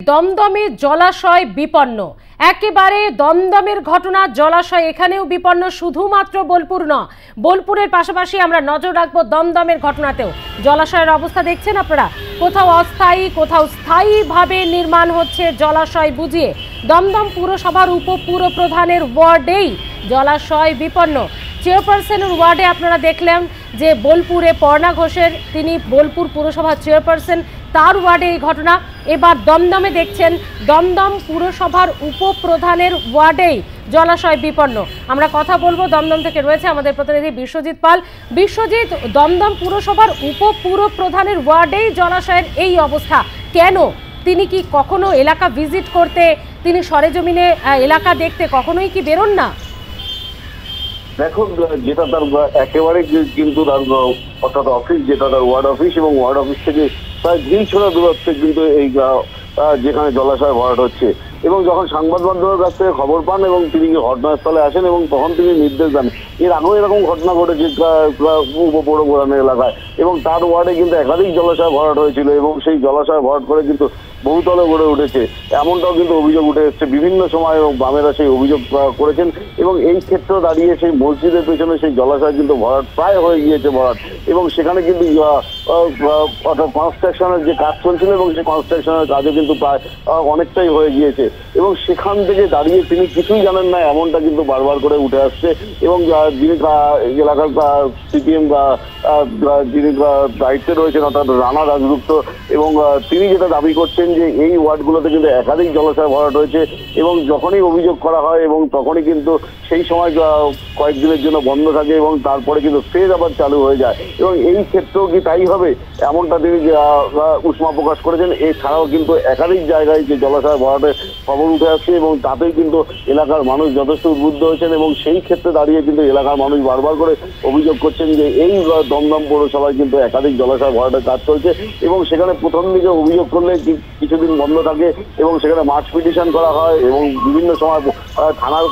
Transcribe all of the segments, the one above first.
দমদমে জলাশয় বিপন্ন, একেবারে দমদমের ঘটনা। জলাশয় এখানেও বিপন্ন, শুধুমাত্র বোলপুর নয়, বোলপুরের পাশাপাশি আমরা নজর রাখবো দমদমের ঘটনাতেও। জলাশয়ের অবস্থা দেখছেন আপনারা, কোথাও অস্থায়ী কোথাও স্থায়ীভাবে নির্মাণ হচ্ছে জলাশয় বুঝিয়ে। দমদম পুরসভার উপপুরপ্রধানের ওয়ার্ডেই জলাশয় বিপন্ন। চেয়ারপারসনের ওয়ার্ডে আপনারা দেখলেন যে বোলপুরে পর্ণা ঘোষের, তিনি বোলপুর পুরসভার চেয়ারপারসন, তার ওয়ার্ডে এই ঘটনা। এবার দমদমে দেখছেন দমদম পুরসভার উপপ্রধানের ওয়ার্ডেই জলাশয় বিপন্ন। আমরা কথা বলবো, দমদম থেকে রয়েছে আমাদের প্রতিনিধি বিশ্বজিৎ পাল। বিশ্বজিৎ, দমদম পুরসভার উপপুরপ্রধানের ওয়ার্ডেই জলাশয়ের এই অবস্থা কেন? তিনি কি কখনো এলাকা ভিজিট করতে, তিনি সরেজমিনে এলাকা দেখতে কখনোই কি বেরোন না? দেখুন, যেটা তার একেবারে কিন্তু তার অর্থাৎ অফিস, যেটা তার ওয়ার্ড অফিস, এবং ওয়ার্ড অফিস থেকে প্রায় 2 ছোড়া দূরত্বে কিন্তু এই যেখানে জলাশয় ভরাট হচ্ছে। এবং যখন সংবাদ মাধ্যমের কাছ থেকে খবর পান এবং তিনি ঘটনাস্থলে আসেন এবং তখন তিনি নির্দেশ দেন। এর আগেও এরকম ঘটনা ঘটেছে উপপুরপ্রধানের এলাকায়, এবং তার ওয়ার্ডে কিন্তু একাধিক জলাশয় ভরাট হয়েছিল এবং সেই জলাশয় ভরাট করে কিন্তু বহুতলে গড়ে উঠেছে, এমনটাও কিন্তু অভিযোগ উঠে এসছে বিভিন্ন সময়, এবং বামেরা সেই অভিযোগ করেছেন। এবং এই ক্ষেত্রে দাঁড়িয়ে সেই মসজিদের পেছনে সেই জলাশয় কিন্তু ভরাট প্রায় হয়ে গিয়েছে ভরাট, এবং সেখানে কিন্তু অর্থাৎ কনস্ট্রাকশনের যে কাজ চলছিল এবং সেই কনস্ট্রাকশনের কাজও কিন্তু প্রায় অনেকটাই হয়ে গিয়েছে। এবং সেখান থেকে দাঁড়িয়ে তিনি কিছুই জানেন না, এমনটা কিন্তু বারবার করে উঠে আসছে। এবং যিনি এলাকার সিপিএম যিনি দায়িত্বে রয়েছেন অর্থাৎ রানা দাশগুপ্ত, এবং তিনি যেটা দাবি করছেন যে এই ওয়ার্ডগুলোতে কিন্তু একাধিক জলাশয় ভরাট হয়েছে, এবং যখনই অভিযোগ করা হয় এবং তখনই কিন্তু সেই সময় কয়েকদিনের জন্য বন্ধ থাকে এবং তারপরে কিন্তু ফের আবার চালু হয়ে যায়। এবং এই ক্ষেত্রেও কি তাই হবে, এমনটা তিনি উষ্মা প্রকাশ করেছেন। এছাড়াও কিন্তু একাধিক জায়গায় যে জলাশয় ভরাটের খবর উঠে আসছে, এবং তাতেই কিন্তু এলাকার মানুষ যথেষ্ট উদ্বুদ্ধ হয়েছেন। এবং সেই ক্ষেত্রে দাঁড়িয়ে কিন্তু এলাকার মানুষ বারবার করে অভিযোগ করছেন যে এই দমদম পৌরসভায় কিন্তু একাধিক জলাশয় ভরাটের কাজ চলছে, এবং সেখানে প্রথম দিকে অভিযোগ করলে কিছুদিন বন্ধ থাকে এবং সেখানে মার্চ পিটিশন করা হয় এবং বিভিন্ন সময় থানার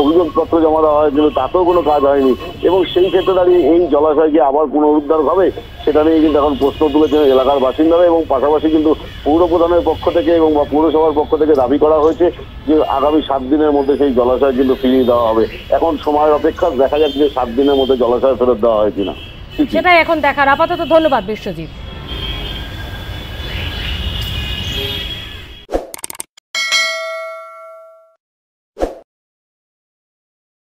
অভিযোগপত্র জমা দেওয়া হয়, কিন্তু তাতেও কোনো কাজ হয়নি। এবং সেই ক্ষেত্রে দাঁড়িয়ে এই জলাশয়কে আবার পুনরুদ্ধার হবে সেটা নিয়ে কিন্তু এখন প্রশ্ন তুলেছেন এলাকার বাসিন্দারা। এবং পাশাপাশি কিন্তু পৌর প্রধানের পক্ষ থেকে এবং পৌরসভার পক্ষ থেকে দাবি করা হয়েছে যে আগামী 7 দিনের মধ্যে সেই জলাশয় কিন্তু ফিরিয়ে দেওয়া হবে। এখন সময়ের অপেক্ষা, দেখা যাচ্ছে যে 7 দিনের মধ্যে জলাশয় ফেরত দেওয়া হয় কিনা, সেটাই এখন দেখার। আপাতত ধন্যবাদ বিশ্বজিৎ।